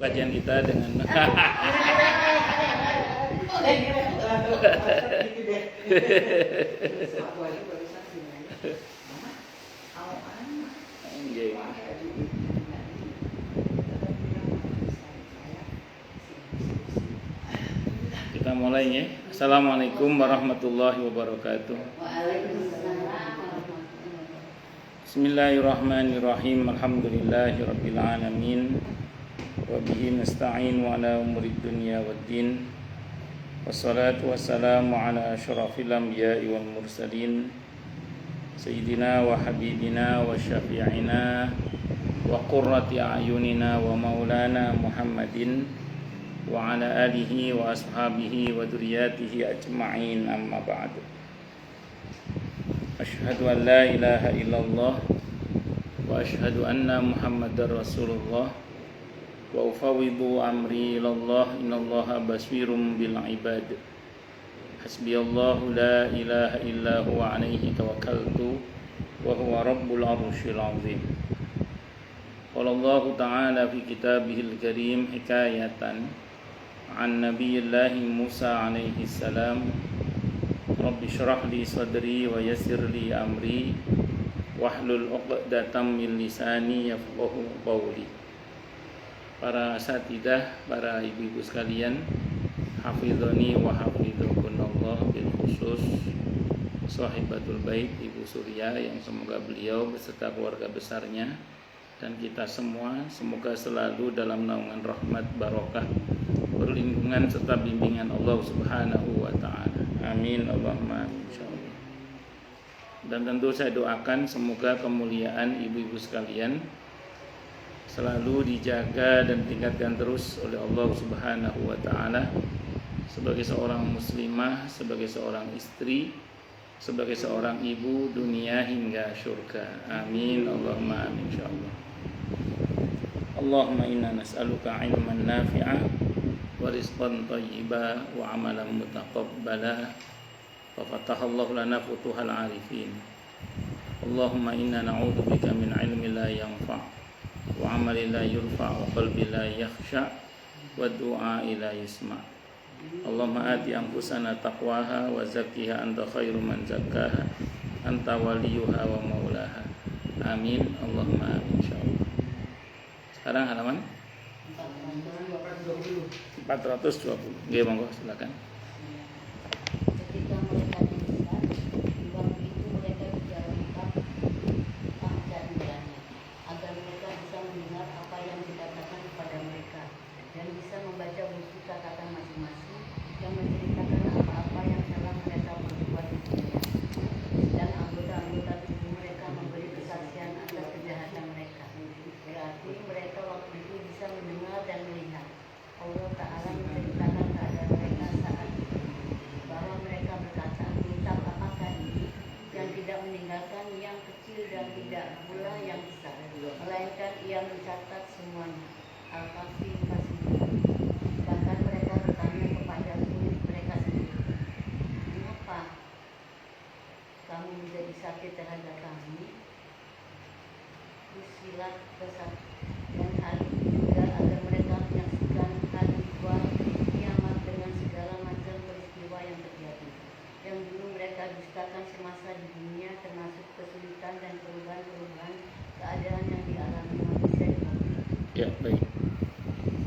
kajian kita dengan kita mulai ya. Assalamualaikum warahmatullahi wabarakatuh. Bismillahirrahmanirrahim. Alhamdulillahirabbil alamin. Wa bihi nasta'in wa ala umurid dunya waddin. Wassalatu wassalamu ala asyrafil anbiya'i wal mursalin sayyidina wa habibina wa syafi'ina wa qurrati a'yunina wa maulana Muhammadin wa ala alihi wa ashabihi wa dzurriyyatihi ajma'in, amma ba'du. Asyhadu an la ilaha illallah wa asyhadu anna Muhammadar Rasulullah wa ufawwidu amri ilallah innallaha basirum bil ibad. Hasbiyallahu la ilaha illa huwa alaihi tawakkaltu wa huwa rabbul arsyil azim. Qala Allah ta'ala fi kitabihil karim hikayatan an nabiyillahi Musa alaihi salam, Rabbi syrah li sadri wa yassir li amri wahlul 'uqdatam min lisani yafqahu qawli. Para asatidzah, para ibu-ibu sekalian, hafizani wa hafizakunallah, bil khusus sahibatul bait Ibu Surya, yang semoga beliau beserta keluarga besarnya dan kita semua semoga selalu dalam naungan rahmat, barokah, perlindungan serta bimbingan Allah Subhanahu wa taala. Amin Allahumma amin insyaallah. Dan tentu saya doakan semoga kemuliaan ibu-ibu sekalian selalu dijaga dan ditingkatkan terus oleh Allah Subhanahu wa taala sebagai seorang muslimah, sebagai seorang istri, sebagai seorang ibu dunia hingga surga. Amin Allahumma amin insyaallah. Allahumma inna nas'aluka ilman nafi'a wa rizqan thayyiba wa amalan mutaqabbala wa fatahallahu lana futuhal arifin. Allahumma inna na'udzubika min ilmin la yanfa' wa amalin la yurfa' wa qalbin la yakhsha' wa du'a'i la yusma'. Allahumma ati anfusana taqwaha wa zakkiha anta khairu man zakkaha anta waliyuha wa maulaha. Amin Allahumma amin insyaallah. Sekarang halaman 420. Nggih, monggo silakan. Ketika mereka besar, di waktu itu mereka bicara lengkap pelajarannya, agar mereka bisa mendengar apa yang dikatakan kepada mereka dan bisa membaca buku catatan masing-masing yang menceritakan apa-apa yang telah mereka perbuat di dunia. Dan anggota-anggota tubuh mereka memberi kesaksian atas kejahatan mereka. Berarti mereka waktu itu bisa mendengar dan melihat. Allah Ta'ala menceritakan keadaan mereka saat itu, bahwa mereka berkata, kitab apakah ini yang tidak meninggalkan yang kecil dan tidak pula yang besar, melainkan ia mencatat semuanya. Al-Kahfi 49. Bahkan mereka bertanya kepada murid mereka sendiri, mengapa kamu menjadi sakit terhadap kami? Fussilat bersatu. Dan hal itu juga agar mereka menyaksikan hari tua kiamat dengan segala macam peristiwa yang terjadi, yang dulu mereka dustakan semasa di dunia, termasuk kesulitan dan perubahan-perubahan keadaan yang dialami manusia di waktu itu. Ya, baik.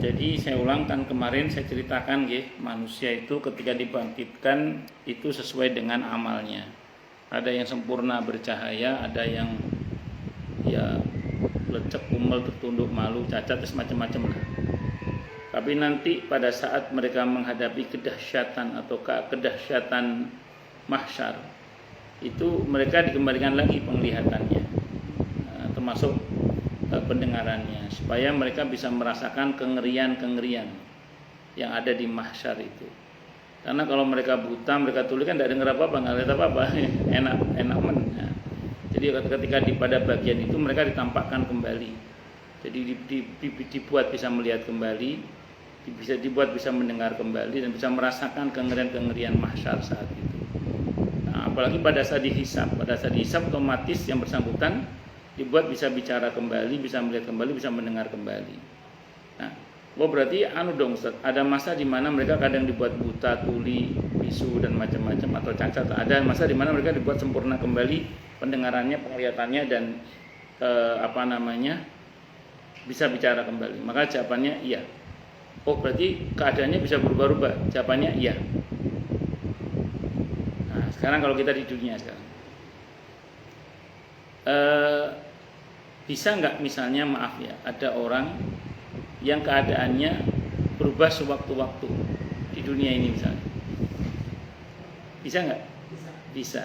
Jadi saya ulangkan, kemarin saya ceritakan manusia itu ketika dibangkitkan itu sesuai dengan amalnya. Ada yang sempurna bercahaya, ada yang ya lecek, kumel, tertunduk, malu, cacat, semacam-macam lah. Tapi nanti pada saat mereka menghadapi kedahsyatan atau kedahsyatan mahsyar, itu mereka dikembalikan lagi penglihatannya, termasuk pendengarannya, supaya mereka bisa merasakan kengerian-kengerian yang ada di mahsyar itu. Karena kalau mereka buta, mereka tuli kan tidak dengar apa-apa, nggak lihat apa-apa, enak men. Jadi ketika pada bagian itu mereka ditampakkan kembali. Jadi dibuat bisa melihat kembali, bisa dibuat bisa mendengar kembali dan bisa merasakan kengerian-kengerian mahsyar saat itu. Nah, apalagi pada saat dihisab otomatis yang bersangkutan dibuat bisa bicara kembali, bisa melihat kembali, bisa mendengar kembali. Nah, Oh berarti anu dong Ustaz, ada masa di mana mereka kadang dibuat buta, tuli, bisu dan macam-macam atau cacat. Ada masa di mana mereka dibuat sempurna kembali pendengarannya, penglihatannya dan bisa bicara kembali. Maka jawabannya iya. Oh berarti keadaannya bisa berubah-ubah. Jawabannya iya. Nah sekarang kalau kita di dunia sekarang, bisa nggak misalnya maaf ya, ada orang yang keadaannya berubah sewaktu-waktu di dunia ini misalnya, bisa nggak? Bisa.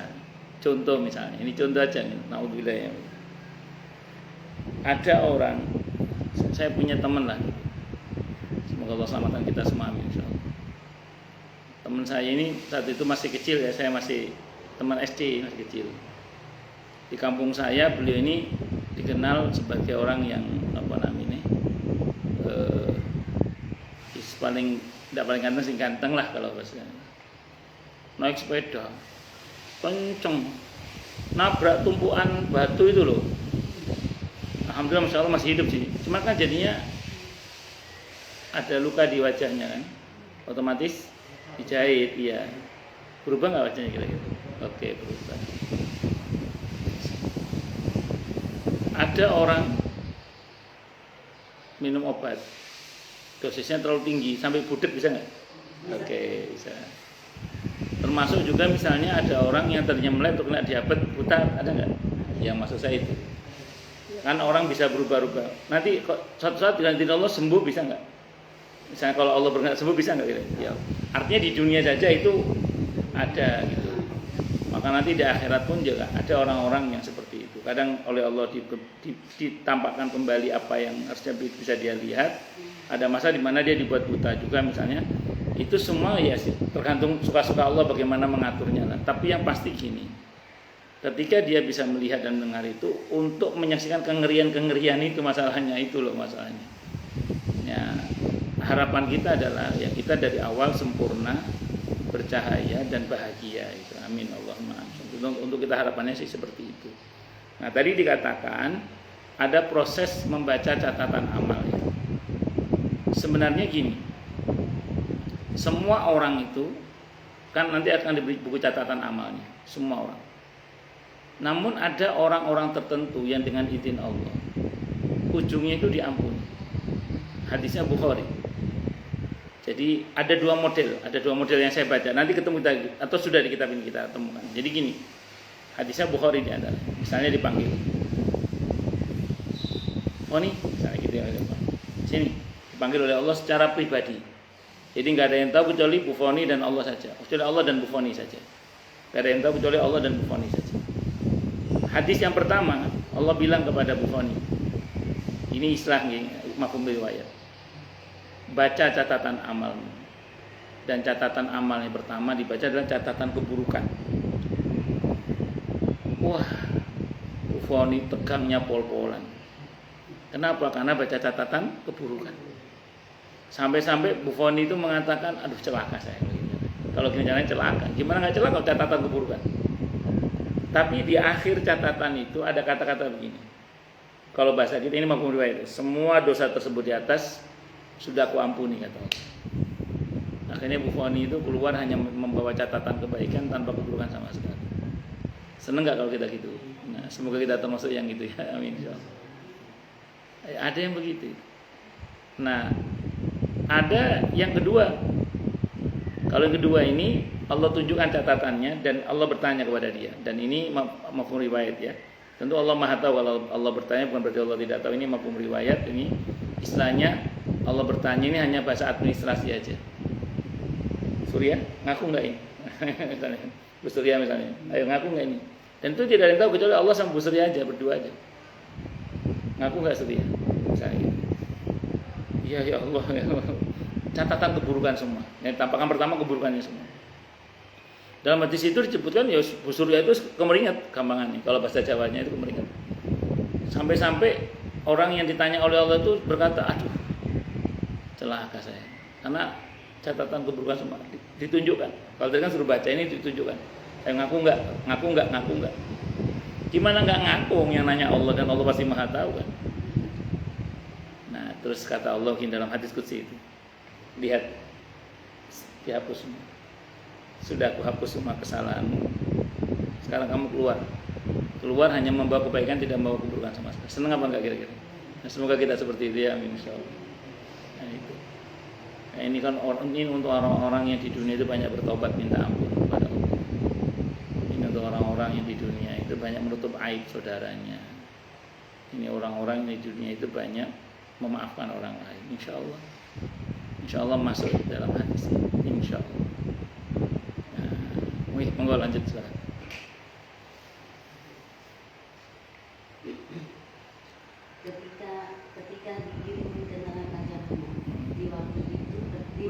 Contoh misalnya, ini contoh aja nih, naudzubillah ya. Ada orang, saya punya teman lah, semoga Allah selamatkan kita semua, amin insyaallah. Teman saya ini saat itu masih kecil ya, saya masih teman SD masih kecil. Di kampung saya beliau ini dikenal sebagai orang yang tidak paling ganteng sih ganteng lah kalau bahasanya. Naik sepeda kenceng nabrak tumpuan batu itu loh. Alhamdulillah masya Allah masih hidup sih. Cuma kan jadinya ada luka di wajahnya kan, otomatis dijahit. Iya. Berubah nggak wajahnya kira-kira? Oke, berubah. Ada orang minum obat, dosisnya terlalu tinggi sampai budek, bisa nggak? Oke, bisa. Termasuk juga misalnya ada orang yang tadinya melek untuk kena diabetes buta, ada nggak? Yang maksud saya itu kan orang bisa berubah-ubah. Nanti suatu saat dengan Allah sembuh, bisa nggak? Misalnya kalau Allah berkehendak sembuh, bisa nggak? Ya, artinya di dunia saja itu ada gitu. Maka nanti di akhirat pun juga ada orang-orang yang seperti itu. Kadang oleh Allah ditampakkan kembali apa yang harusnya bisa dia lihat. Ada masa di mana dia dibuat buta juga misalnya. Itu semua ya tergantung suka-suka Allah bagaimana mengaturnya lah. Tapi yang pasti gini, ketika dia bisa melihat dan mendengar itu, untuk menyaksikan kengerian-kengerian itu masalahnya, itu loh masalahnya. Ya, harapan kita adalah ya kita dari awal sempurna, bercahaya dan bahagia itu. Amin Allahumma amin. Untuk kita harapannya sih seperti itu. Nah, tadi dikatakan ada proses membaca catatan amal ya. Sebenarnya gini, semua orang itu kan nanti akan diberi buku catatan amalnya, semua orang. Namun ada orang-orang tertentu yang dengan izin Allah ujungnya itu diampuni. Hadisnya Bukhari. Jadi ada dua model yang saya baca. Nanti ketemu kita atau sudah di kitab ini kita temukan. Jadi gini, hadisnya Bukhari di antara. Misalnya dipanggil, oh nih, misalnya gitu ya, sini dipanggil oleh Allah secara pribadi. Jadi nggak ada yang tahu kecuali Bu Foni dan Allah saja. Kecuali Allah dan Bu Foni saja. Nggak ada yang tahu kecuali Allah dan Bu Foni saja. Hadis yang pertama, Allah bilang kepada Bu Foni, ini istilah mafhum riwayat. Baca catatan amalmu. Dan catatan amal yang pertama dibaca adalah catatan keburukan. Wah, Bu Foni tegangnya pol-polan. Kenapa? Karena baca catatan keburukan. Sampai-sampai Bu Foni itu mengatakan, aduh celaka saya. Kalau gini caranya celaka. Gimana nggak celaka kalau catatan keburukan? Tapi di akhir catatan itu ada kata-kata begini. Kalau bahasa kita ini mafhum riwayat, semua dosa tersebut di atas sudah aku ampuni, kata Allah. Akhirnya Bu Foni itu keluar hanya membawa catatan kebaikan tanpa keburukan sama sekali. Seneng nggak kalau kita gitu? Nah, semoga kita termasuk yang gitu ya. Amin. Ada yang begitu. Nah, ada yang kedua. Kalau yang kedua ini Allah tunjukkan catatannya dan Allah bertanya kepada dia. Dan ini mafhum riwayat ya. Tentu Allah Maha tahu. Kalau Allah bertanya bukan berarti Allah tidak tahu. Ini mafhum riwayat. Ini istilahnya Allah bertanya ini hanya bahasa administrasi aja. Surya, ngaku nggak ini? Bu Surya misalnya, ayo ngaku nggak ini? Dan itu tidak ada yang tahu kecuali Allah sama Bu Surya aja, berdua aja. Ngaku nggak Surya? Misalnya gitu. Iya ya Allah, ya Allah. Catatan keburukan semua. Yang tampakan pertama keburukannya semua. Dalam hadis itu disebutkan ya Bu Surya itu kemeringat gampangannya. Kalau bahasa Jawanya itu kemeringat. Sampai-sampai orang yang ditanya oleh Allah itu berkata, aduh, celaka saya. Karena catatan keburukan semua ditunjukkan. Kalau tadi kan suruh baca, ini ditunjukkan. Ngaku enggak. Gimana enggak ngaku yang nanya Allah dan Allah pasti Maha tahu kan. Nah, Terus kata Allah dalam hadis qudsi itu, lihat, dihapus semua. Sudah aku hapus semua kesalahanmu. Sekarang kamu keluar hanya membawa kebaikan, tidak membawa keburukan sama sekali. Senang apa enggak kira-kira? Nah, semoga kita seperti itu ya, amin insyaallah. Nah, itu. Nah, ini kan ini untuk orang-orang yang di dunia itu banyak bertobat minta ampun kepada Allah. Ini untuk orang-orang yang di dunia itu banyak menutup aib saudaranya. Ini orang-orang yang di dunia itu banyak memaafkan orang lain. Insya Allah masuk dalam hadis ini. Insya Allah. Nah, monggo lanjut silakan. Ketika dikirim ke neraka jahanam, di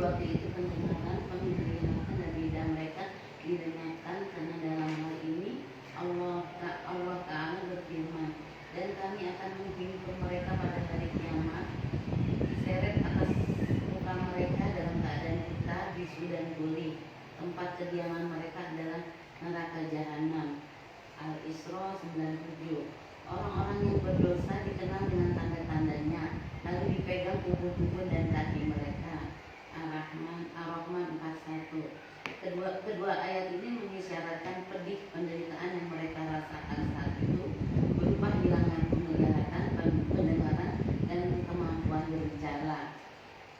waktu itu pendengaran dan lidah mereka didengarkan, karena dalam hal ini Allah Ta'ala berfirman, dan kami akan menghimpun mereka pada hari kiamat, diseret atas muka mereka dalam keadaan buta, bisu dan tuli. Tempat kediaman mereka adalah neraka jahanam. Al-Isra 97. Orang-orang yang berdosa dikenal dengan tanda-tandanya, lalu dipegang tubuh-tubuh dan kaki mereka. Ar-Rahman 41. Kedua ayat ini mengisyaratkan pedih penderitaan yang mereka rasakan saat itu, berupa hilangnya pendengaran dan kemampuan berbicara.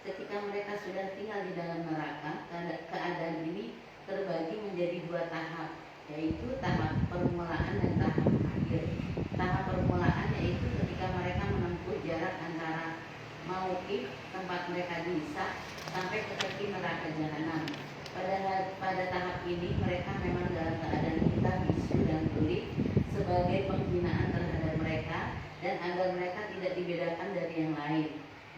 Ketika mereka sudah tinggal di dalam neraka, keadaan ini terbagi menjadi dua tahap, yaitu tahap permulaan dan tahap akhir. Tahap permulaan yaitu ketika mereka menempuh jarak antara mauqif, tempat mereka dihisab, sampai ke tepi neraka jahanam. Pada tahap ini mereka memang dalam keadaan buta, bisu dan tuli sebagai penghinaan terhadap mereka dan agar mereka tidak dibedakan dari yang lain.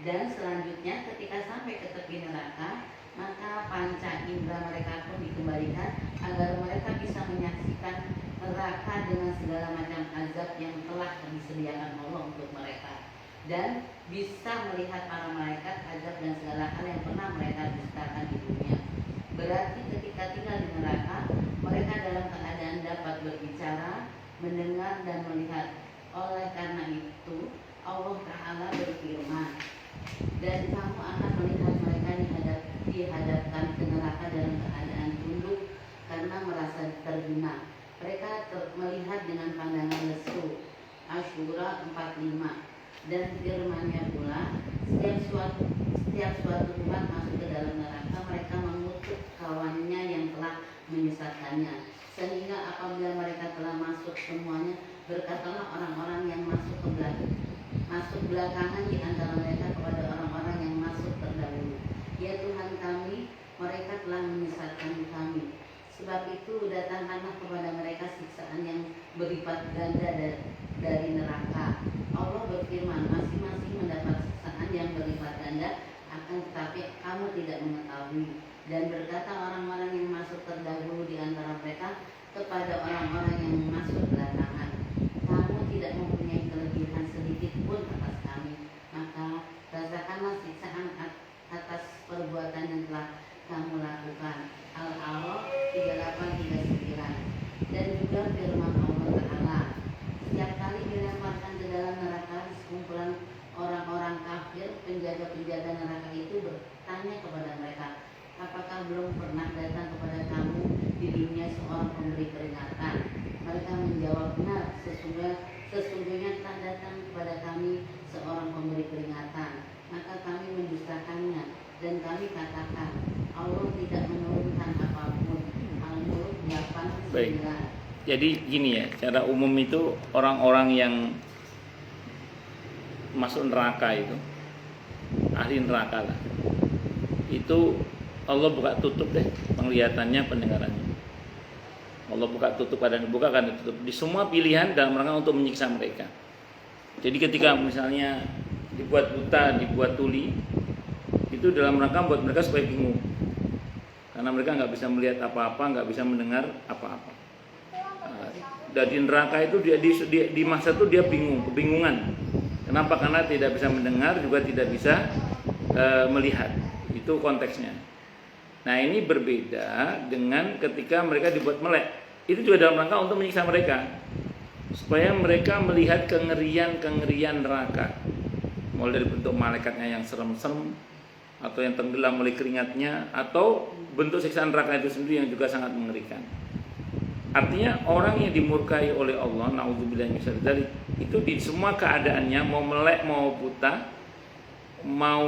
Dan selanjutnya ketika sampai ke tepi neraka, maka panca indera mereka pun dikembalikan agar mereka bisa menyaksikan neraka dengan segala macam azab yang telah disediakan Allah untuk mereka, dan bisa melihat para malaikat, azab dan segala hal yang pernah mereka dustakan di dunia. Berarti ketika tinggal di neraka, mereka dalam keadaan dapat berbicara, mendengar dan melihat. Oleh karena itu Allah Ta'ala berfirman, dan kamu akan melihat mereka dihadapkan ke neraka dalam keadaan tunduk karena merasa terhina. Mereka melihat dengan pandangan lesu. Asyura 45. Dan firman-Nya pula, setiap suatu umat masuk ke dalam neraka, mereka mengutuk kawannya yang telah menyesatkannya, sehingga apabila mereka telah masuk semuanya, berkatalah orang-orang yang masuk belakangan di antara mereka kepada orang-orang yang masuk terdahulu, ya Tuhan kami, mereka telah menyesatkan kami. Sebab itu datangkanlah kepada mereka siksaan yang berlipat ganda dari neraka. Allah berfirman, masing-masing mendapat siksaan yang berlipat ganda, akan tetapi kamu tidak mengetahui. Dan berkata orang-orang yang masuk terdahulu di antara mereka kepada orang-orang yang masuk belakangan, kamu tidak mempunyai kelebihan sedikit pun atas kami, maka rasakanlah siksaan atas perbuatan yang telah kamu lakukan. Al-A'raf 38-39. Dan juga firman Allah Ta'ala, setiap kali dilemparkan ke dalam neraka sekumpulan orang-orang kafir, penjaga-penjaga neraka itu bertanya kepada mereka, apakah belum pernah datang kepada kamu di dunia seorang pemberi peringatan? Mereka menjawab, benar, sesungguhnya telah datang kepada kami seorang pemberi peringatan, maka kami mendustakannya. Dan kami katakan, Allah tidak menurunkan apapun. Al-Mulk 8-9. Baik. Jadi gini ya, secara umum itu orang-orang yang masuk neraka itu, ahli neraka lah, itu Allah buka tutup deh penglihatannya, pendengarannya. Allah buka tutup, kadang dibuka, kadang ditutup. Di semua pilihan dalam rangka untuk menyiksa mereka. Jadi ketika misalnya dibuat buta, dibuat tuli, itu dalam rangka buat mereka supaya bingung, karena mereka nggak bisa melihat apa-apa, nggak bisa mendengar apa-apa. Dari neraka itu dia di masa itu dia kebingungan. Kenapa? Karena tidak bisa mendengar, juga tidak bisa melihat. Itu konteksnya. Nah, ini berbeda dengan ketika mereka dibuat melek. Itu juga dalam rangka untuk menyiksa mereka, supaya mereka melihat kengerian neraka. mulai dari bentuk malaikatnya yang serem-serem, atau yang tenggelam oleh keringatnya, atau bentuk siksaan neraka itu sendiri yang juga sangat mengerikan. Artinya orang yang dimurkai oleh Allah, naudzubillah min dzalik, itu di semua keadaannya, mau melek mau buta, mau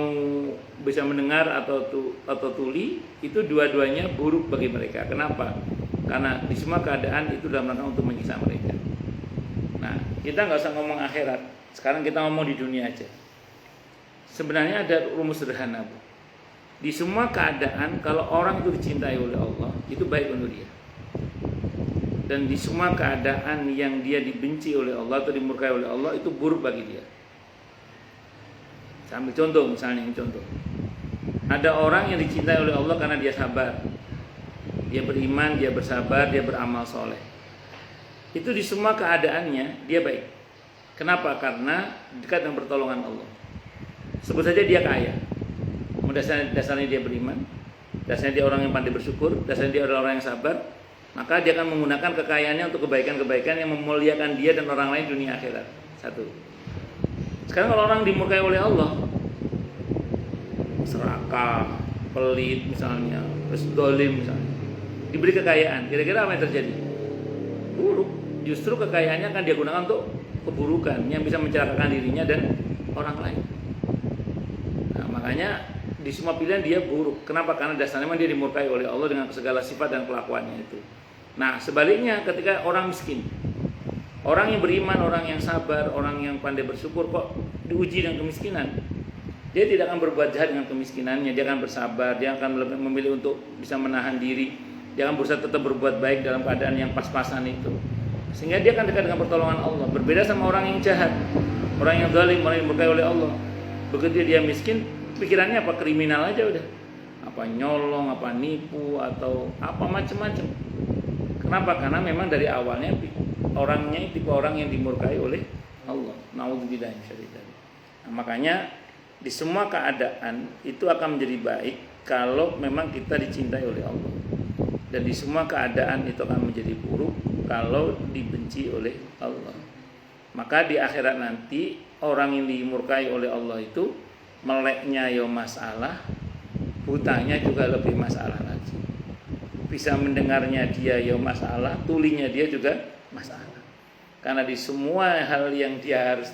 bisa mendengar atau tuli, itu dua-duanya buruk bagi mereka. Kenapa? Karena di semua keadaan itu dalam rangka untuk menyiksa mereka. Nah, kita nggak usah ngomong akhirat, sekarang kita ngomong di dunia aja. Sebenarnya ada rumus sederhana, Bu. Di semua keadaan kalau orang itu dicintai oleh Allah, itu baik untuk dia. Dan di semua keadaan yang dia dibenci oleh Allah atau dimurkai oleh Allah, itu buruk bagi dia. Saya ambil contoh, misalnya contoh. Ada orang yang dicintai oleh Allah karena dia sabar. Dia beriman, dia bersabar, dia beramal soleh. Itu di semua keadaannya dia baik. Kenapa? Karena dekat dengan pertolongan Allah. Sebut saja dia kaya. Dasarnya dia beriman, dasarnya dia orang yang pandai bersyukur, dasarnya dia adalah orang yang sabar. Maka dia akan menggunakan kekayaannya untuk kebaikan-kebaikan yang memuliakan dia dan orang lain dunia akhirat. Satu. Sekarang kalau orang dimurkai oleh Allah, serakah, pelit misalnya, terus dolim misalnya, diberi kekayaan, kira-kira apa yang terjadi? Buruk. Justru kekayaannya akan dia gunakan untuk keburukan yang bisa mencelakakan dirinya dan orang lain. Nah, makanya di semua pilihan dia buruk. Kenapa? Karena dasarnya memang dia dimurkai oleh Allah dengan segala sifat dan kelakuannya itu. Nah, sebaliknya ketika orang miskin, orang yang beriman, orang yang sabar, orang yang pandai bersyukur kok diuji dengan kemiskinan, dia tidak akan berbuat jahat dengan kemiskinannya. Dia akan bersabar, dia akan memilih untuk bisa menahan diri, dia akan berusaha tetap berbuat baik dalam keadaan yang pas-pasan itu. Sehingga dia akan dekat dengan pertolongan Allah. Berbeda sama orang yang jahat, orang yang zalim, orang yang dimurkai oleh Allah. Begitu dia miskin, pikirannya apa? Kriminal aja udah. Apa nyolong, apa nipu, atau apa macam-macam. Kenapa? Karena memang dari awalnya orangnya tipe orang yang dimurkai oleh Allah. Naudzubillah min dzalik. Nah, makanya di semua keadaan itu akan menjadi baik kalau memang kita dicintai oleh Allah. Dan di semua keadaan itu akan menjadi buruk kalau dibenci oleh Allah. Maka di akhirat nanti orang yang dimurkai oleh Allah itu meleknya ya masalah, butanya juga lebih masalah lagi. Bisa mendengarnya dia ya masalah, tulinya dia juga masalah. Karena di semua hal yang dia harus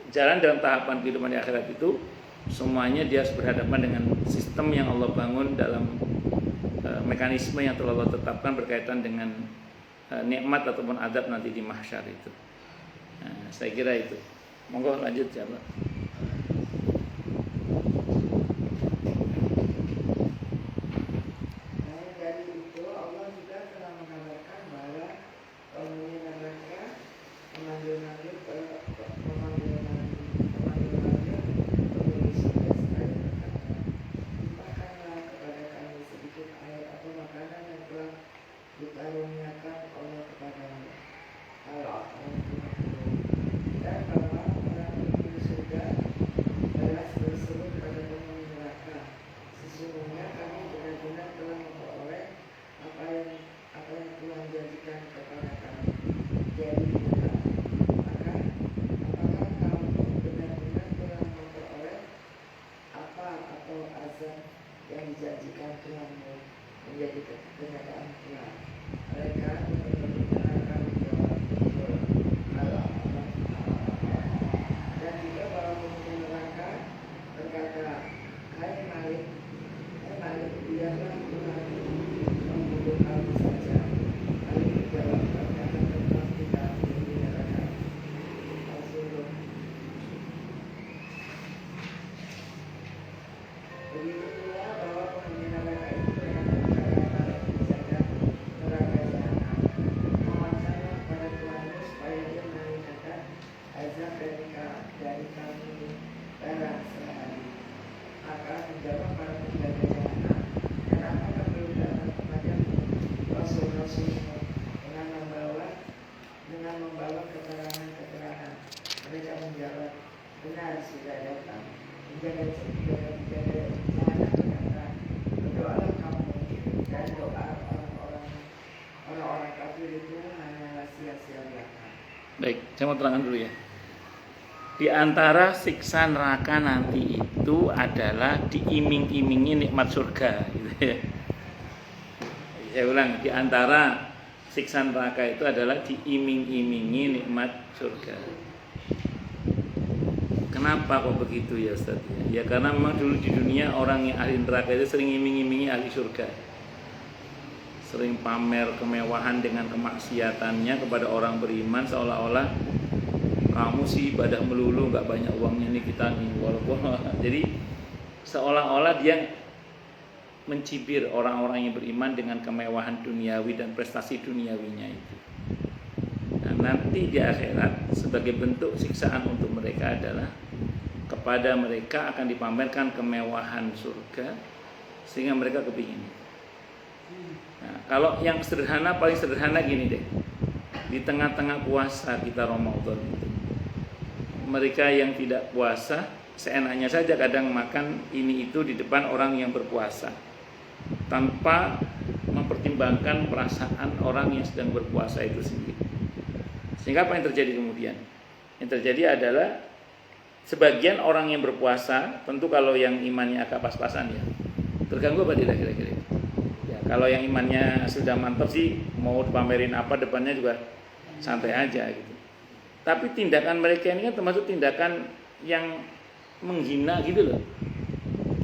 jalan dalam tahapan kehidupan di akhirat itu, semuanya dia harus berhadapan dengan sistem yang Allah bangun dalam mekanisme yang telah Allah tetapkan berkaitan dengan nikmat ataupun adab nanti di mahsyar itu. Nah, saya kira itu. Monggo lanjut siapa? Baik, saya mau terangkan dulu ya. Di antara siksa neraka nanti itu adalah diiming-imingi nikmat surga gitu ya. Saya ulang, di antara siksa neraka itu adalah diiming-imingi nikmat surga. Kenapa kok begitu ya Ustaz? Ya karena memang dulu di dunia orang yang ahli neraka itu sering iming-imingi ahli surga. Sering pamer kemewahan dengan kemaksiatannya kepada orang beriman, seolah-olah kamu sih ibadah melulu, nggak banyak uangnya nih kita nih, walaupun jadi seolah-olah dia mencibir orang-orang yang beriman dengan kemewahan duniawi dan prestasi duniawinya itu. Nah, nanti di akhirat sebagai bentuk siksaan untuk mereka adalah kepada mereka akan dipamerkan kemewahan surga sehingga mereka kepingin. Nah, kalau yang sederhana, paling sederhana gini deh, di tengah-tengah puasa kita Ramadan itu, mereka yang tidak puasa seenaknya saja kadang makan ini itu di depan orang yang berpuasa tanpa mempertimbangkan perasaan orang yang sedang berpuasa itu sendiri. Sehingga apa yang terjadi kemudian? Yang terjadi adalah sebagian orang yang berpuasa, tentu kalau yang imannya agak pas-pasan ya, terganggu apa tidak kira-kira? Ya, kalau yang imannya sudah mantap sih mau dipamerin apa depannya juga santai aja gitu. Tapi tindakan mereka ini kan termasuk tindakan yang menghina gitu loh.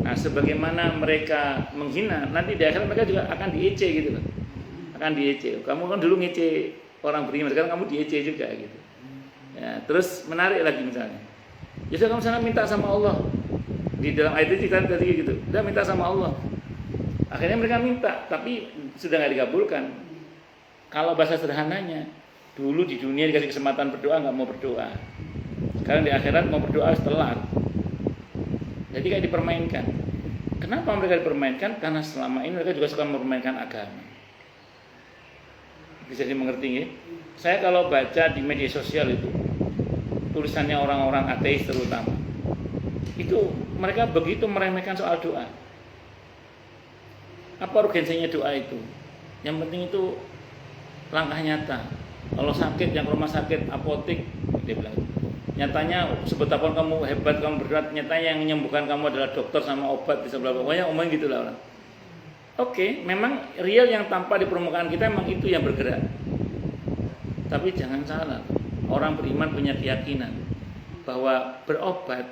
Nah, sebagaimana mereka menghina, nanti di akhirat mereka juga akan diece gitu loh. Akan diece. Kamu kan dulu ngece orang beriman, sekarang kamu diece juga gitu. Ya, terus menarik lagi misalnya. Jadi kamu sana minta sama Allah. Di dalam ayat itu kita tadi gitu. Udah minta sama Allah. Akhirnya mereka minta, tapi sudah nggak dikabulkan. Kalau bahasa sederhananya, dulu di dunia dikasih kesempatan berdoa nggak mau berdoa. Sekarang di akhirat mau berdoa telat. Jadi kayak dipermainkan. Kenapa mereka dipermainkan? Karena selama ini mereka juga suka mempermainkan agama. Bisa dimengerti ya? Saya kalau baca di media sosial itu tulisannya orang-orang ateis terutama, itu mereka begitu meremehkan soal doa. Apa urgensinya doa itu? Yang penting itu langkah nyata. Kalau sakit yang ke rumah sakit apotek, dia bilang nyatanya sebetapapun kamu hebat, kamu berdoa, nyatanya yang menyembuhkan kamu adalah dokter sama obat di sebelah bawahnya, omongin gitulah orang. Oke, memang real yang tampak di permukaan kita memang itu yang bergerak. Tapi jangan salah, orang beriman punya keyakinan bahwa berobat,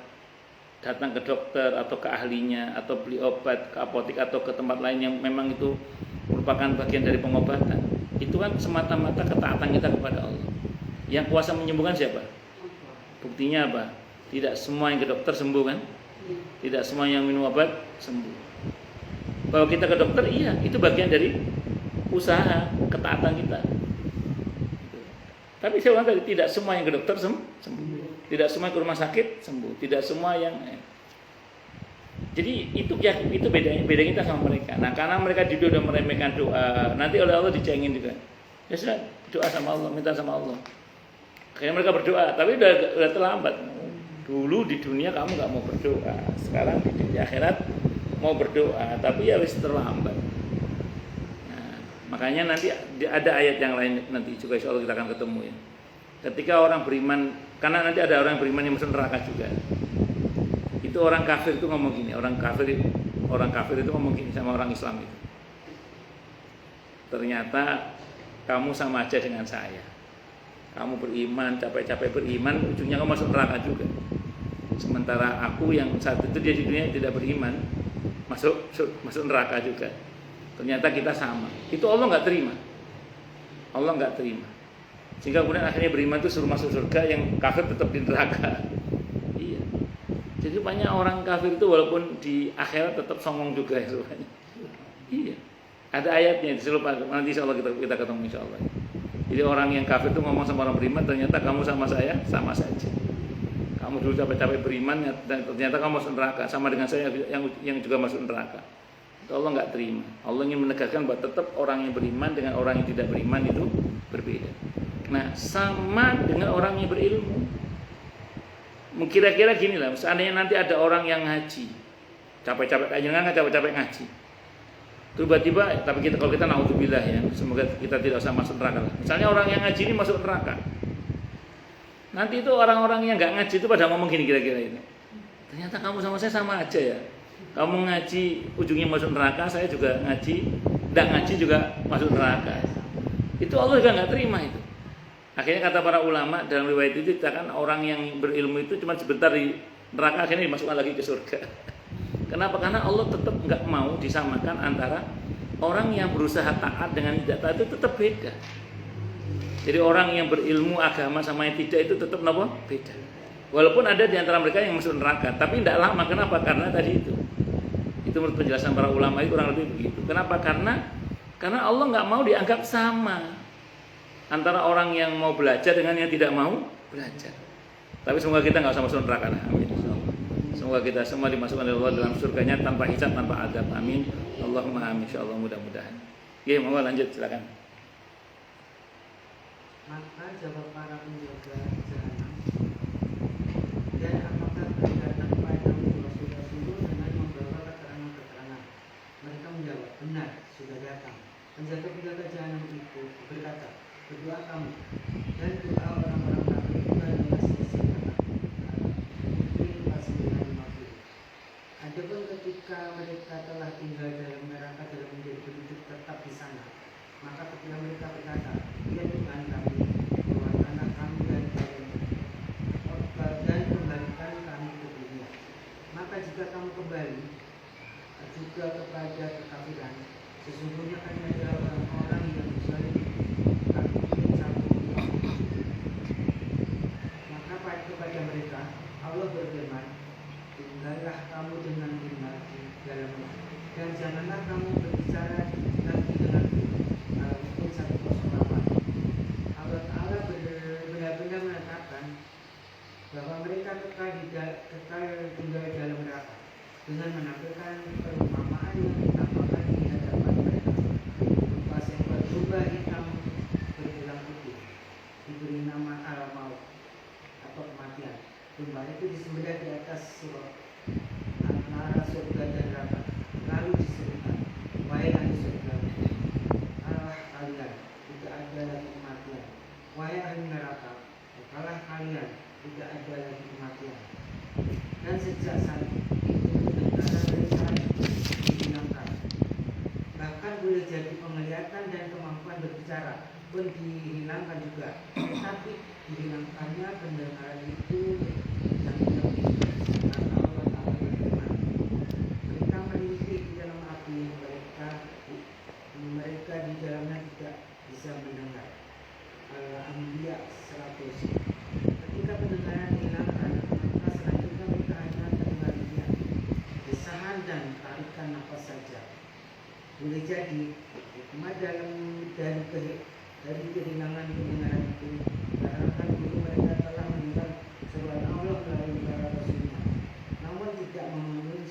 datang ke dokter atau ke ahlinya, atau beli obat ke apotek atau ke tempat lain yang memang itu merupakan bagian dari pengobatan, itu kan semata-mata ketaatan kita kepada Allah. Yang kuasa menyembuhkan siapa? Buktinya apa? Tidak semua yang ke dokter sembuh kan? Tidak semua yang minum obat sembuh. Bahwa kita ke dokter, iya, itu bagian dari usaha ketaatan kita. Tapi saya ulang tadi, tidak semua yang ke dokter sembuh. Tidak semua yang ke rumah sakit sembuh. Tidak semua yang Jadi itu beda kita sama mereka. Nah, karena mereka sudah meremehkan doa, nanti oleh Allah dicengin juga. Ya sudah, doa sama Allah, minta sama Allah. Akhirnya mereka berdoa, tapi udah terlambat. Dulu di dunia kamu nggak mau berdoa, sekarang di akhirat mau berdoa, tapi ya wis terlambat. Nah, makanya nanti ada ayat yang lain nanti juga insya Allah kita akan ketemu ya. Ketika orang beriman, karena nanti ada orang beriman yang masuk neraka juga. Itu orang kafir itu ngomong gini, orang kafir itu ngomong gini sama orang Islam itu. Ternyata kamu sama aja dengan saya. Kamu beriman, capek-capek beriman, ujungnya kamu masuk neraka juga. Sementara aku yang saat itu dia di dunia tidak beriman, masuk neraka juga. Ternyata kita sama. Itu Allah nggak terima. Allah nggak terima. Sehingga kemudian akhirnya beriman itu suruh masuk surga, yang kafir tetap di neraka. Iya. Jadi banyak orang kafir itu walaupun di akhirat tetap songong juga ya semuanya. Iya. Ada ayatnya di seluruh, nanti insya Allah kita ketemu insya Allah. Jadi orang yang kafir itu ngomong sama orang beriman, ternyata kamu sama saya sama saja. Kamu dulu capek-capek beriman, dan ternyata kamu masuk neraka sama dengan saya yang juga masuk neraka. Itu Allah nggak terima. Allah ingin menegaskan bahwa tetap orang yang beriman dengan orang yang tidak beriman itu berbeda. Nah, sama dengan orang yang berilmu. Kira-kira gini lah, seandainya nanti ada orang yang ngaji, capek-capek aja nggak capek-capek ngaji. Tiba-tiba, tapi kalau kita naudzubillah ya, semoga kita tidak usah masuk neraka. Misalnya orang yang ngaji ini masuk neraka. Nanti itu orang-orang yang nggak ngaji itu pada ngomong gini kira-kira ini. Ternyata kamu sama saya sama aja ya. Kamu ngaji ujungnya masuk neraka, saya juga ngaji, tidak ngaji juga masuk neraka. Itu Allah juga nggak terima itu. Akhirnya kata para ulama dalam riwayat itu dikatakan orang yang berilmu itu cuma sebentar di neraka, akhirnya dimasukkan lagi ke surga. Kenapa? Karena Allah tetap nggak mau disamakan antara orang yang berusaha taat dengan tidak taat, itu tetap beda. Jadi orang yang berilmu agama sama yang tidak itu tetap beda. Walaupun ada di antara mereka yang masuk neraka, tapi tidak lama. Kenapa? Karena tadi itu menurut penjelasan para ulama itu kurang lebih begitu. Kenapa? Karena Allah nggak mau dianggap sama antara orang yang mau belajar dengan yang tidak mau belajar. Tapi semoga kita nggak usah masuk neraka. Amin. Semoga kita semua dimasukkan oleh Allah dalam surganya tanpa hisab, tanpa azab. Amin. Allahumma amin. Insyaallah mudah-mudahan. Ya, mau lanjut silakan. Maka jawab para penjaga jahanam, dan apakah mereka tanpa yang Rasul-Rasul dengan membawa keterangan-keterangan? Mereka menjawab, benar, sudah datang. Penjaga-penjaga jahanam itu berkata, berdoa kamu dan doa orang-orang kafir juga adalah sia-sia. Adapun ketika mereka telah tinggal dalam neraka dalam menjadi penduduk tetap di sana, maka ketika mereka berkata, ya Tuhan kami, keluarkanlah kami dari dan kembalikan kami ke dunia. Maka jika kamu kembali juga kepada kekafiran, sesungguhnya kami adalah orang-orang yang zalim. Maka kepada mereka Allah berfirman, tinggallah kamu dengan benar di dalamnya, dan janganlah kamu berbicara lagi denganku. Al-Mukmin 108. Allah Ta'ala benar-benar menetapkan bahwa mereka kekal tinggal dalam neraka dengan menampilkan perumpamaan yang ditampakkan di hadapan mereka, berupa seekor domba hitam bergelang putih diberi nama al-maut atau kematian. Domba itu disembelih di atas surga antara surga dan neraka, lalu disebutkan, wahai ahli surga, Allah kalian, tidak ada lagi kematian. Wahai ahli neraka, kalah kalian, tidak ada lagi kematian. Dan sejak saat itu negara mereka dihilangkan. Bahkan boleh jadi penglihatan dan kemampuan berbicara pun dihilangkan juga. Tetapi dihilangkannya pendengaran itu yang lebih. Karena Allah Ta'ala berfirman, mereka melintih di dalam api, mereka di dalamnya tidak bisa mendengar. Al-Anbiya 100. Ketika pendengaran dihilangkan, maka selanjutnya mereka hanya terdengar desahan dan tarikan nafas saja. Boleh jadi hikmah dari kehilangan pendengaran itu karena dulu mereka telah mendengar seruan Allah melalui para rasulnya, namun tidak memenuhi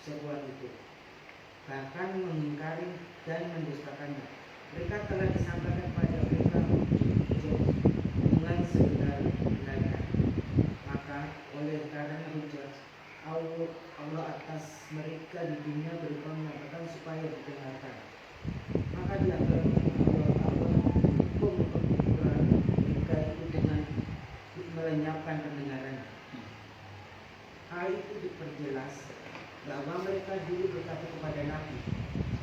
seruan itu, bahkan mengingkari dan mendustakannya. Mereka telah disampaikan pada mereka dengan sebenar-benarnya. Maka oleh karena hujah Allah atas mereka di dunia berupa mengatakan supaya didengarkan. Maka di antara Allah hukum mereka itu dengan melenyapkan pendengaran. Hal itu diperjelas bahwa mereka dulu berkata kepada Nabi,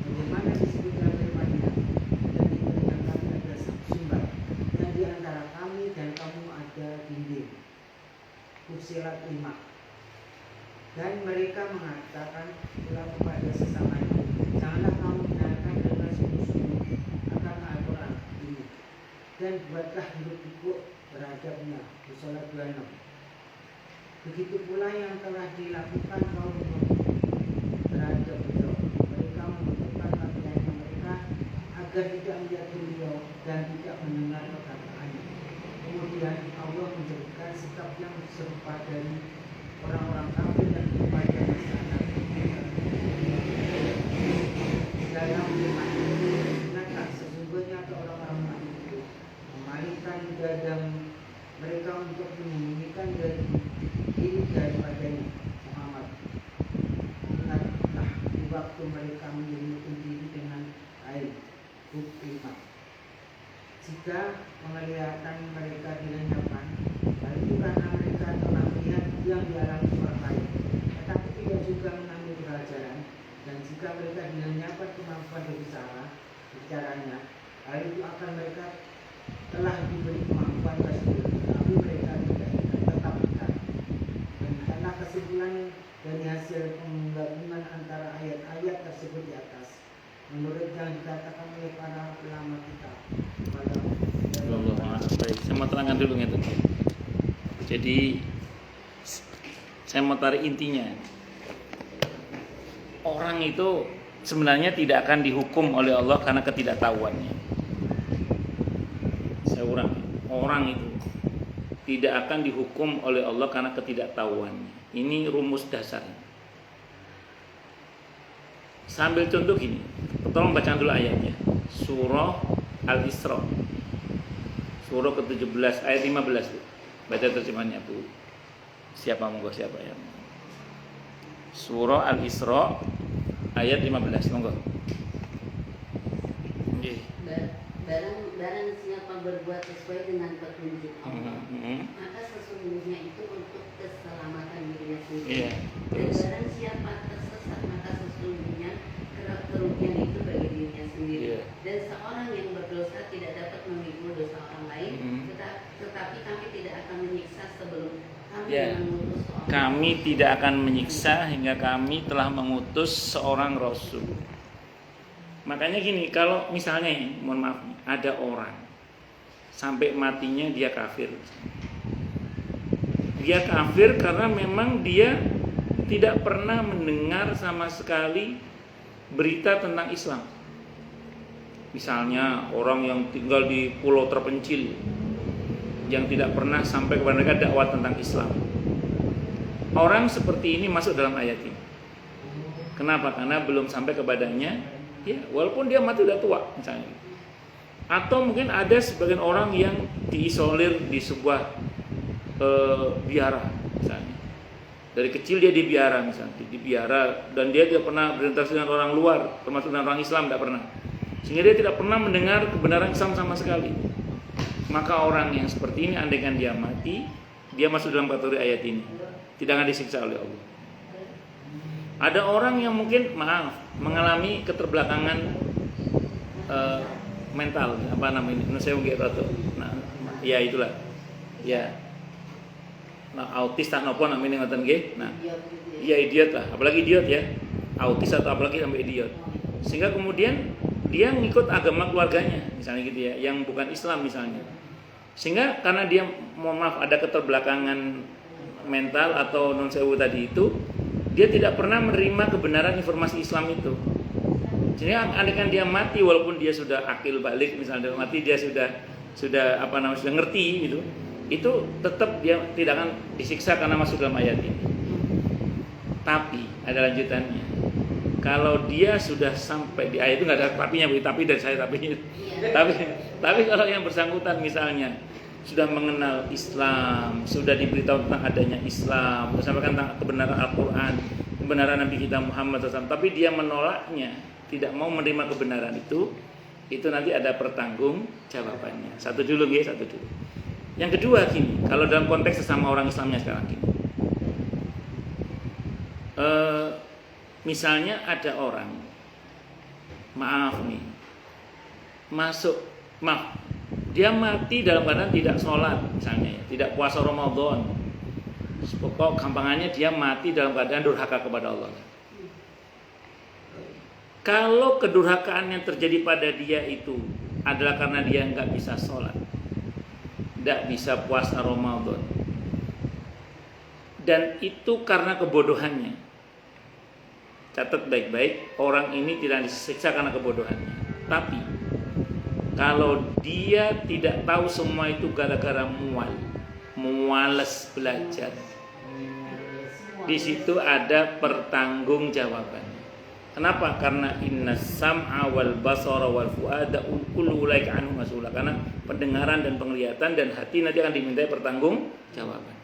bagaimana disebut dalam firman-Nya, dan di telinga kami ada sumber, dan di antara kami dan kamu ada dinding. Fussilat 5. Dan mereka mengatakan pula kepada sesamanya, janganlah kamu benarkan dengan sungguh-sungguh akan Al-Quran ini, dan buatlah hidup pikuk beradabnya. Fussilat 26. Begitu pula yang telah dilakukan kaum terhadap beliau. Mereka menutupkan pakaiannya mereka agar tidak melihat beliau dan tidak mendengar perkataannya. Kemudian Allah menjadikan sikap yang serupa dari orang-orang kafir dan kepada masyarakat dalam firman, ingatlah sesungguhnya ke orang-orang Nabi itu memalingkan dada mereka untuk menyembunyikan diri daripadanya Muhammad. Ingatlah di waktu mereka menyelimuti diri dengan air. Bukti 5. Jika penglihatan mereka dilenyapkan, Hal itu karena mereka telah melihat yang dialami orang lain, tetapi tidak juga mengambil pelajaran. Dan jika mereka dinyatakan kemampuan berbicaranya, hal itu akan mereka telah diberi kemampuan tersebut, tapi mereka tidak tetap ikat. Demikianlah kesimpulan dari hasil penggabungan antara ayat-ayat tersebut di atas, menurut yang dikatakan oleh para ulama kita. Baik, saya mau terangkan dulu gitu. Jadi saya mau tarik intinya. Orang itu sebenarnya tidak akan dihukum oleh Allah karena ketidaktahuannya. Saya ulang, orang itu tidak akan dihukum oleh Allah karena ketidaktahuannya. Ini rumus dasarnya. Sambil contoh gini, tolong bacaan dulu ayatnya. Surah Al-Isra, surah ke-17 ayat 15 Bu. Baca terjemahannya Bu. Siapa monggo siapa ya? Surah Al-Isra ayat 15 monggo. Nggih. Barang siapa berbuat sesuai dengan petunjuk Allah, maka sesungguhnya itu untuk keselamatan dirinya sendiri. Iya. Dan barang siapa tersesat, maka sesungguhnya kerugian itu bagi dirinya sendiri. Iya. Dan seorang yang berdosa tidak dapat memikul dosa orang lain, tetapi kami tidak akan menyiksa sebelum kami mengutus seorang. Kami tidak akan menyiksa hingga kami telah mengutus seorang rasul. Makanya gini, kalau misalnya, mohon maaf, ada orang sampai matinya dia kafir. Dia kafir karena memang dia tidak pernah mendengar sama sekali berita tentang Islam. Misalnya orang yang tinggal di pulau terpencil yang tidak pernah sampai kepada mereka dakwah tentang Islam. Orang seperti ini masuk dalam ayat ini. Kenapa? Karena belum sampai kepadanya. Ya, walaupun dia mati udah tua misalnya. Atau mungkin ada sebagian orang yang diisolir di sebuah biara misalnya. Dari kecil dia di biara misalnya, di biara, dan dia tidak pernah berinteraksi dengan orang luar, termasuk dengan orang Islam, tidak pernah. Sehingga dia tidak pernah mendengar kebenaran Islam sama sekali. Maka orang yang seperti ini andaikan dia mati, dia masuk dalam kategori ayat ini. Tidak akan disiksa oleh Allah. Ada orang yang mungkin mengalami keterbelakangan mental, apa namanya? Saya mungkin atau ya itulah. Ya. Nah, autis tak nopo namanya ngoten nggih. Nah, iya idiot lah, apalagi idiot ya. Autis atau apalagi sampai idiot. Sehingga kemudian dia mengikut agama keluarganya, misalnya gitu ya, yang bukan Islam misalnya. Sehingga karena dia mohon maaf ada keterbelakangan mental atau non sewu tadi itu, dia tidak pernah menerima kebenaran informasi Islam itu. Jadi andaikan dia mati walaupun dia sudah akil balik misalnya mati dia sudah sudah ngerti gitu, itu tetap dia tidak akan disiksa karena masuk dalam ayat ini. Tapi ada lanjutannya. Kalau dia sudah sampai di ayat itu nggak ada tapinya, tapi dari saya tapinya. Tapi kalau yang bersangkutan misalnya sudah mengenal Islam, sudah diberitahu tentang adanya Islam, disampaikan tentang kebenaran Al-Quran, kebenaran Nabi kita Muhammad SAW, tapi dia menolaknya, tidak mau menerima kebenaran itu nanti ada pertanggung jawabannya. Satu dulu. Yang kedua gini, kalau dalam konteks sesama orang Islamnya sekarang gini, misalnya ada orang, dia mati dalam keadaan tidak sholat misalnya, tidak puasa Ramadan. Pokok gampangannya dia mati dalam keadaan durhaka kepada Allah. Kalau kedurhakaan yang terjadi pada dia itu adalah karena dia nggak bisa sholat, tidak bisa puasa Ramadan, dan itu karena kebodohannya, catat baik-baik, orang ini tidak disiksa karena kebodohannya. Tapi kalau dia tidak tahu semua itu gara-gara muales belajar, di situ ada pertanggungjawabannya. Kenapa? Karena inna sam'a wal basara wal fuada kullu ulaika anhu mas'ula. Karena pendengaran dan penglihatan dan hati nanti akan dimintai pertanggungjawaban.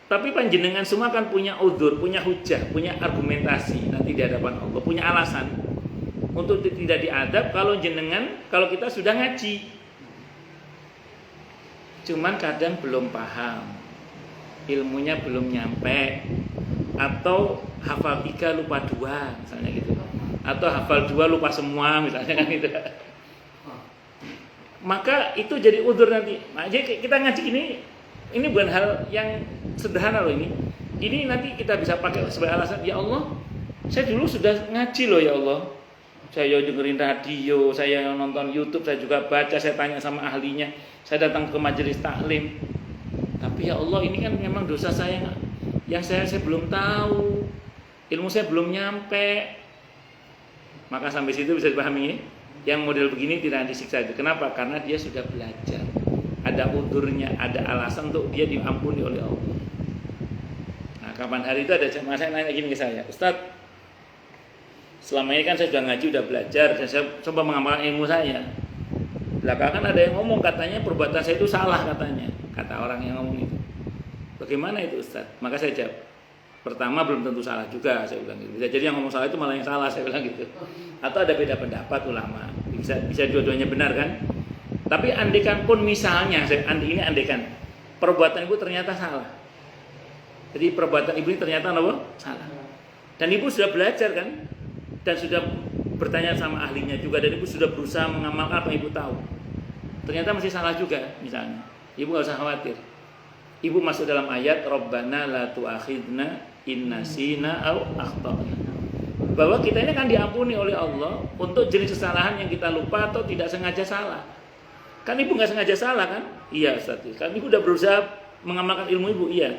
Tapi panjenengan semua kan punya udzur, punya hujah, punya argumentasi nanti di hadapan Allah, punya alasan untuk tidak diadab kalau kita sudah ngaji. cuman kadang belum paham, ilmunya belum nyampe, atau hafal 3 lupa 2 misalnya gitu, atau hafal 2 lupa semua misalnya kan gitu. Maka itu jadi udzur nanti. Nah, jadi kita ngaji ini bukan hal yang sederhana loh ini. Ini nanti kita bisa pakai sebagai alasan, ya Allah, saya dulu sudah ngaji loh ya Allah. Saya dengerin radio, saya nonton YouTube, saya juga baca, saya tanya sama ahlinya, saya datang ke majelis taklim. Tapi ya Allah, ini kan memang dosa saya yang saya belum tahu, ilmu saya belum nyampe. Maka sampai situ bisa dipahami, yang model begini tidak disiksa itu. Kenapa? Karena dia sudah belajar, ada udurnya, ada alasan untuk dia diampuni oleh Allah. Nah, kapan hari itu ada jamaah saya nanya gini ke saya, Ustadz, selama ini kan saya sudah ngaji, sudah belajar, dan saya coba mengamalkan ilmu saya. Belakangan ada yang ngomong katanya perbuatan saya itu salah katanya, kata orang yang ngomong itu. Bagaimana itu Ustadz? Maka saya jawab, pertama belum tentu salah juga, saya bilang gitu. Bisa jadi yang ngomong salah itu malah yang salah, saya bilang gitu. Atau ada beda pendapat ulama, bisa dua-duanya benar kan? Tapi andekan pun misalnya, ini andekan perbuatan ibu ternyata salah. Jadi perbuatan ibu ini ternyata apa? Salah. Dan ibu sudah belajar kan? Dan sudah bertanya sama ahlinya juga, dan ibu sudah berusaha mengamalkan apa yang ibu tahu. Ternyata masih salah juga misalnya. Ibu gak usah khawatir. Ibu masuk dalam ayat Rabbana la tu'akhidna in nasina aw akhtana. Bahwa kita ini kan diampuni oleh Allah untuk jenis kesalahan yang kita lupa atau tidak sengaja salah. Kan ibu gak sengaja salah kan? Iya Ustaz. Kan ibu udah berusaha mengamalkan ilmu ibu, iya.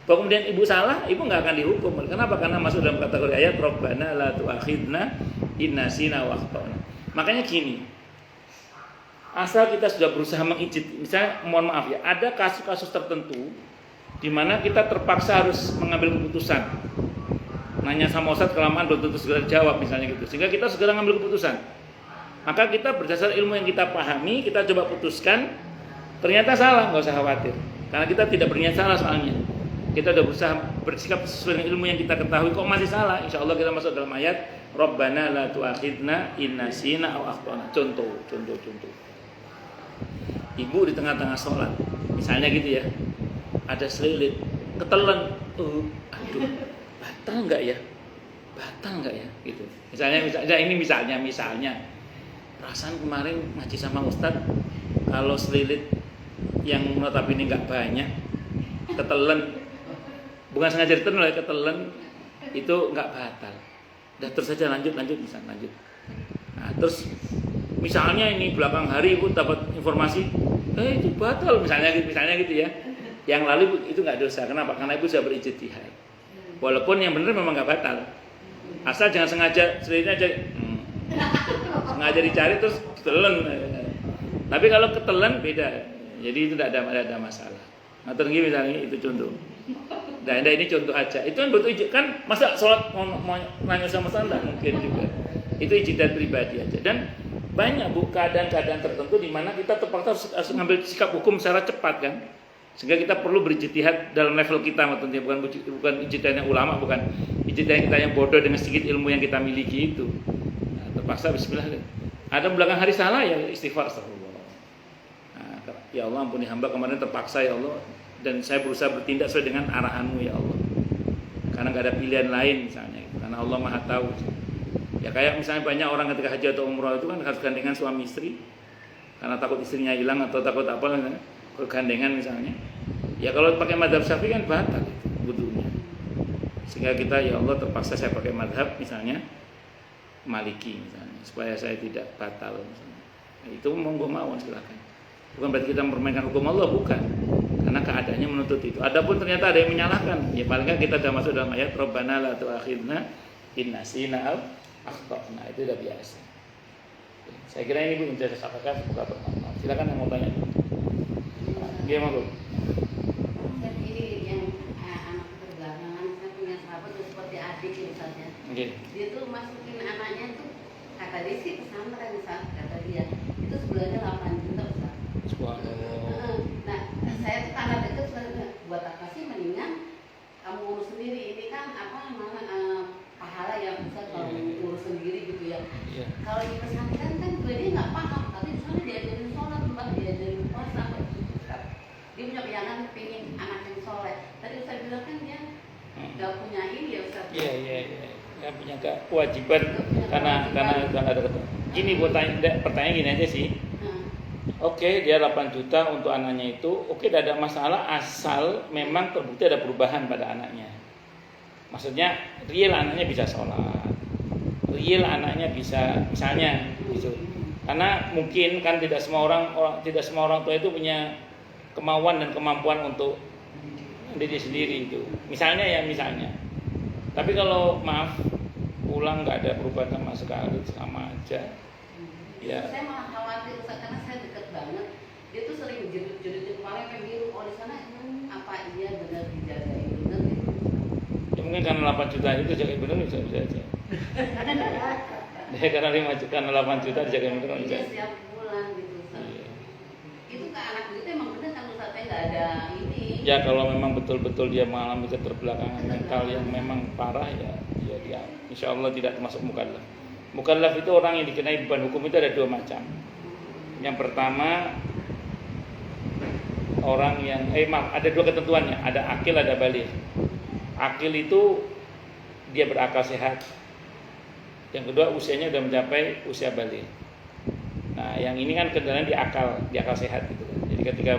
Kalau kemudian ibu salah, ibu nggak akan dihukum. Kenapa? Karena masuk dalam kategori ayat Rabbana la tu'akhidna in nasina wa akhtana. Makanya gini, asal kita sudah berusaha mengijit, misalnya mohon maaf ya, ada kasus-kasus tertentu di mana kita terpaksa harus mengambil keputusan. Nanya sama Ustaz kelamaan belum tentu segera jawab misalnya gitu. Sehingga kita segera mengambil keputusan. Maka kita berdasar ilmu yang kita pahami, kita coba putuskan. Ternyata salah, nggak usah khawatir. Karena kita tidak berniat salah soalnya. Kita sudah berusaha bersikap sesuai dengan ilmu yang kita ketahui. Kok masih salah? Insya Allah kita masuk dalam ayat Rabbana la tu'akhidna in nasina aw akhtana. Contoh. Ibu di tengah-tengah sholat, misalnya gitu ya, ada selilit, ketelan, aduh, batal nggak ya? Gitu. Misalnya, perasaan kemarin ngaji sama Ustadz, kalau selilit yang notabene nggak banyak, ketelan, bukan sengaja ditelan, ketelan itu nggak batal. Udah terus saja lanjut. Nah, terus misalnya ini belakang hari ibu dapat informasi, itu batal misalnya gitu ya. Yang lalu itu nggak dosa. Kenapa? Karena ibu sudah berijtihad. Walaupun yang benar memang nggak batal. Asal jangan sengaja selitnya aja, sengaja dicari terus ketelan. Tapi kalau ketelan beda. Jadi itu tidak ada masalah. Nah terus misalnya itu contoh. Nah ini contoh aja. Itu kan butuh ijtihad kan, masa sholat mau nanya sama saya mungkin juga. Itu ijtihad pribadi aja. Dan banyak keadaan-keadaan tertentu di mana kita terpaksa harus mengambil sikap hukum secara cepat kan. Sehingga kita perlu berijtihad dalam level kita, maksudnya bukan ijtihadnya ulama, bukan ijtihad kita yang bodoh dengan sedikit ilmu yang kita miliki itu. Nah, terpaksa bismillah. Ada belakang hari salah ya istighfar astagfirullah. Nah, ya Allah ampuni hamba kemarin terpaksa ya Allah, dan saya berusaha bertindak sesuai dengan arahanmu ya Allah. Karena nggak ada pilihan lain misalnya, karena Allah Maha Tahu. Ya kayak misalnya banyak orang ketika haji atau umroh itu kan harus gandengan suami istri, karena takut istrinya hilang atau takut apa, bergandengan misalnya. Ya kalau pakai madhab syafi'i kan batal wudunya. Sehingga kita ya Allah terpaksa saya pakai madhab misalnya Maliki misalnya, supaya saya tidak batal misalnya. Nah, itu monggo mawon silakan. Bukan berarti kita mempermainkan hukum Allah, bukan. Karena keadaannya menuntut itu. Adapun ternyata ada yang menyalahkan, ya paling kan kita sudah masuk dalam ayat Rabbana la tu'akhidna in nasina aw akhtana. Itu sudah biasa. Saya kira ini Bu yang saya sampaikan buka bermanfaat. Silakan yang mau tanya. Gimana Bu? Jadi yang anak bergandengan saya punya sahabat seperti adik misalnya. Okay. Dia tuh masukin anaknya tuh, kata dia sih pesantren misalnya, kata dia itu sebulannya 8 juta Ustaz. Nah, saya tuh karena itu buat apa sih, mendingan kamu urus sendiri. Ini kan apa namanya pahala yang bisa kalau urus sendiri gitu ya. Yeah. Kalau di pesantren kan dia nggak paham, tapi misalnya diajarin sholat, tempat diajarin puasa apa itu. dia punya bayangan pengen anak yang soleh. Tadi Ustaz bilang kan dia nggak punya ini ya Ustaz. Iya. Nggak punya kewajiban karena ada gini buat pertanyaan gini aja sih. Oke, dia 8 juta untuk anaknya itu, oke, tidak ada masalah asal memang terbukti ada perubahan pada anaknya. Maksudnya real anaknya bisa sholat, real anaknya bisa misalnya gitu. Karena mungkin kan tidak semua orang tua itu punya kemauan dan kemampuan untuk diri sendiri itu. Misalnya. Tapi kalau maaf pulang nggak ada perubahan sama sekali, sama aja. Ya. Saya malah khawatir Ustaz, karena saya deket banget. Dia tuh sering judul kepala yang biru. Oh di sana apa iya benar dijagain benar gitu. Ya mungkin karena 8 juta itu jagain benar bisa aja. Ya karena 5 juta, karena 8 juta dijagain benar bisa. Iya setiap bulan gitu Ustaz. Iya. Itu ke anak itu emang benar kan Ustaznya nggak ada ini. Ya kalau memang betul-betul dia mengalami keterbelakangan mental yang memang parah ya dia insya Allah tidak termasuk mukallaf. Mukallaf itu orang yang dikenai beban hukum itu ada 2 macam. Yang pertama orang yang ada 2 ketentuannya, ada akil, ada baligh. Akil itu dia berakal sehat. Yang kedua usianya sudah mencapai usia baligh. Nah, yang ini kan kendalanya di akal sehat gitu. Jadi ketika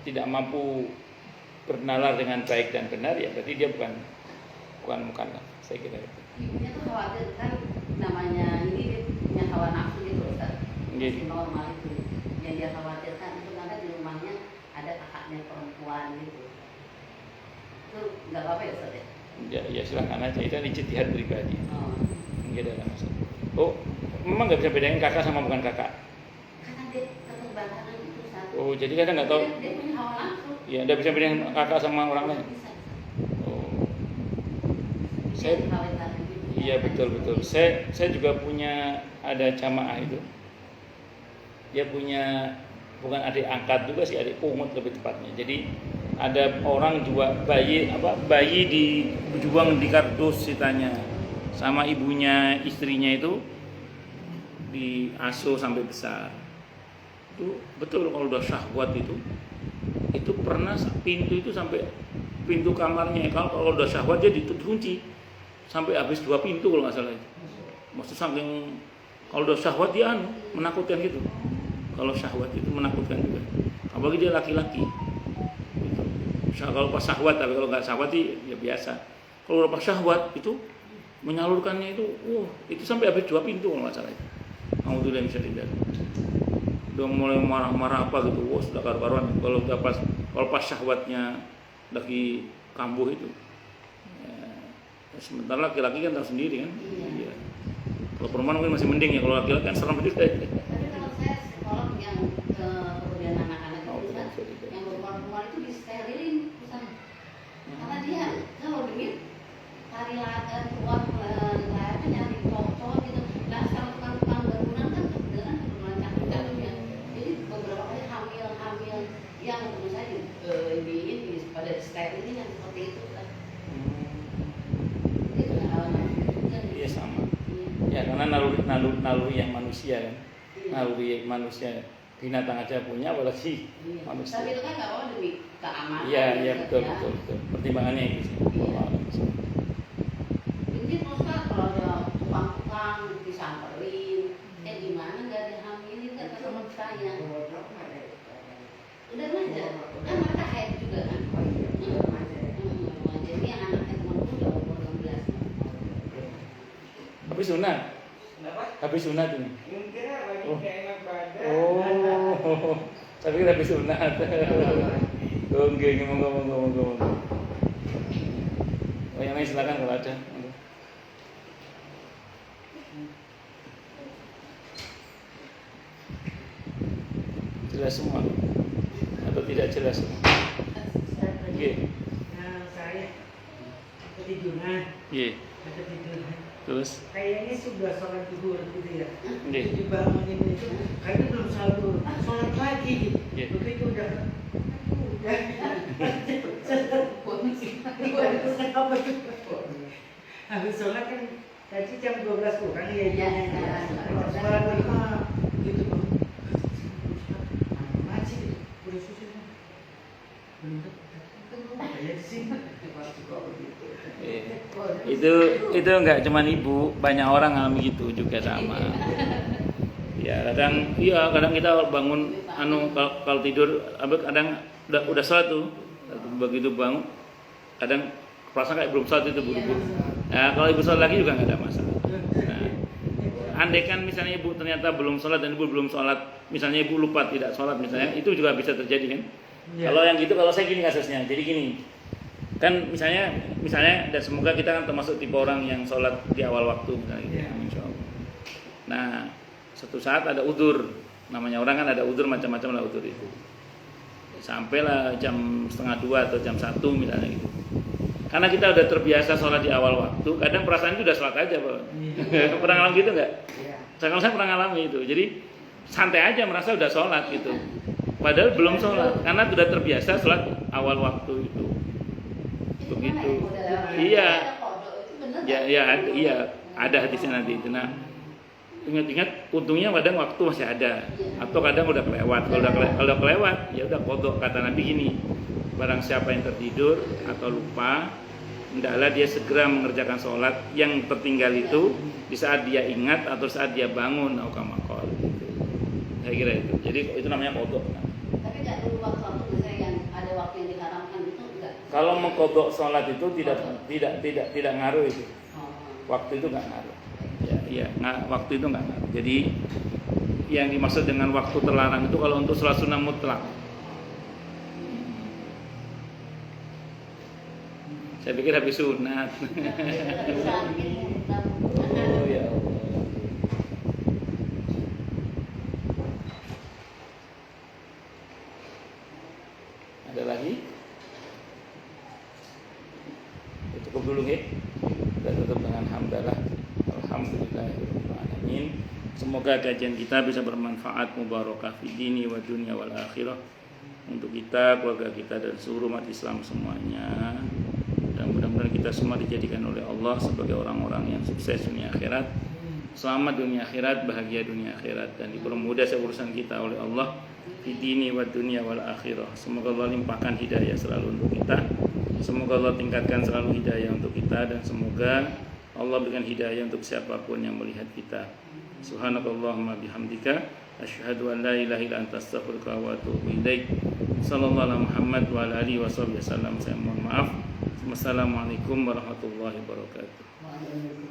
tidak mampu bernalar dengan baik dan benar ya berarti dia bukan mukallaf. Saya kira itu. Ibunya tuh khawatir kan namanya ini dia punya hawa nafsu gitu Ustaz. Gitu. Normal itu. Yang dia khawatirkan itu karena di rumahnya ada kakaknya perempuan gitu. Itu nggak apa-apa ya Ustaz ya? Ya silakan aja, itu ijtihad pribadi. Oh. Enggak ada masalah. Oh, memang nggak bisa bedain kakak sama bukan kakak. Karena dia keterbelakangan itu Ustaz. Oh, jadi kadang nggak tahu. Dia punya hawa nafsu. Ya, nggak bisa bedain kakak sama orang lain. Bisa. Oh. Iya betul. Saya juga punya ada jamaah itu. Dia punya bukan adik angkat juga sih, adik pungut lebih tepatnya. Jadi ada orang jual bayi dibuang di kardus ceritanya sama ibunya istrinya itu diasuh sampai besar. Itu betul kalau udah syahwat itu pernah pintu itu sampai pintu kamarnya kalau udah syahwat dia dikunci sampai habis 2 pintu kalau nggak salah itu. Maksud saking kalau udah syahwat dia menakutkan gitu. Kalau syahwat itu menakutkan juga. Apalagi dia laki-laki. Gitu. Kalau pas syahwat, tapi kalau nggak syahwat ya biasa. Kalau udah pas syahwat itu menyalurkannya itu sampai habis 2 pintu kalau nggak salah itu. Alhamdulillah bisa tidak. Udah mulai marah-marah apa gitu. Sudah karu-karuan. Kalau pas syahwatnya lagi kambuh itu. Sementara laki-laki kan tahu sendiri kan. Iya. Kalau perempuan mungkin masih mending ya, kalau laki-laki kan serem juga. Tapi kalau saya psikolog yang kemudian anak-anak itu kan, yang perempuan itu disterilin Ustaz. Karena dia kalau dingin cari lahan keluar lahannya nyari cowok gitu. Nah sekarang tukang bangunan kan kebetulan cakep ya. Jadi beberapa kali hamil yang menurut saya ini pada disterilin yang seperti itu kan. Iya sama. Ya karena naluri yang manusia kan. Naluri manusia binatang aja punya apalagi manusia. Tapi itu kan nggak apa demi keamanan. Iya betul. Pertimbangannya itu sih. Ini terus kan kalau ada tukang disamperin, gimana nggak dihamilin kan teman saya. Udah aja, kan mereka haid juga kan. Jadi yang anaknya teman udah umur 16. Habis sunat. Habis sunat ini. Tapi kita habis sunat. Oke, ngomong. Oh, yang lain silakan kalau ada. Jelas semua atau tidak jelas semua? Oke. Saya ketiduran. Iya. Ketiduran. Terus? Kayaknya sudah sholat zuhur gitu ya. Iya. Jadi bangunin itu, kayaknya belum sahur, sholat lagi. Iya. Begitu udah. Habis sholat kan tadi jam 12 kurang ya. Sholat 5 gitu. Macet juga begitu. Itu nggak cuma ibu, banyak orang alami gitu juga sama. Ya kadang kita bangun kalau tidur kadang udah sholat tuh, begitu bangun kadang perasaan kayak belum sholat itu buru-buru. Nah, kalau ibu sholat lagi juga nggak ada masalah. Nah, andai kan misalnya ibu ternyata belum sholat dan ibu belum sholat, misalnya ibu lupa tidak sholat misalnya, itu juga bisa terjadi kan? Ya. Kalau yang gitu, kalau saya gini kasusnya, jadi gini. Kan misalnya dan semoga kita kan termasuk tipe orang yang sholat di awal waktu misalnya gitu, insya Allah. Nah, suatu saat ada udzur, namanya orang kan ada udzur macam-macam lah udzur itu. Sampailah jam 1:30 atau jam 1 misalnya gitu. Karena kita udah terbiasa sholat di awal waktu, kadang perasaan itu udah sholat aja, Pak. Pernah ngalamin gitu nggak? Saya pernah ngalamin itu. Jadi santai aja merasa udah sholat gitu. Padahal belum sholat, karena sudah terbiasa sholat awal waktu itu. Begitu. Iya. Iya, ada hadisnya nanti itu. Nah, ingat untungnya kadang waktu masih ada, atau kadang udah kelewat. Kalau udah kelewat, ya udah qadha. Kata Nabi gini, barang siapa yang tertidur atau lupa, hendaklah dia segera mengerjakan sholat yang tertinggal itu di saat dia ingat atau saat dia bangun atau kamakol. Gitu. Saya kira itu. Jadi itu namanya qadha. Tapi nggak perlu waktu misalnya yang ada waktu yang diharamkan itu enggak. Kalau mengqadha sholat itu tidak ngaruh itu. Waktu itu nggak ngaruh. Waktu itu nggak ngaruh. Jadi yang dimaksud dengan waktu terlarang itu kalau untuk sholat sunnah mutlak. Saya pikir habis sunat. Oh ya Allah. Ada lagi? Cukup dulu ya. Kita tutup dengan hamdalah. Alhamdulillahirrahmanirrahim. Semoga kajian kita bisa bermanfaat, mubarakah fi dini wa dunya wal akhirah, untuk kita, keluarga kita dan seluruh umat Islam semuanya. Dan mudah-mudahan kita semua dijadikan oleh Allah sebagai orang-orang yang sukses dunia akhirat, selamat dunia akhirat, bahagia dunia akhirat, dan dipermudah urusan kita oleh Allah fi dini wa dunya wal akhirah. Semoga Allah limpahkan hidayah selalu untuk kita. Semoga Allah tingkatkan selalu hidayah untuk kita, dan semoga Allah berikan hidayah untuk siapapun yang melihat kita. Subhanakallahumma bihamdika asyhadu an la ilaha illa anta astaghfiruka wa atubu ilaik. Sallallahu alaihi Muhammad wa ala alihi wasallam. Saya mohon maaf. Wassalamualaikum warahmatullahi wabarakatuh.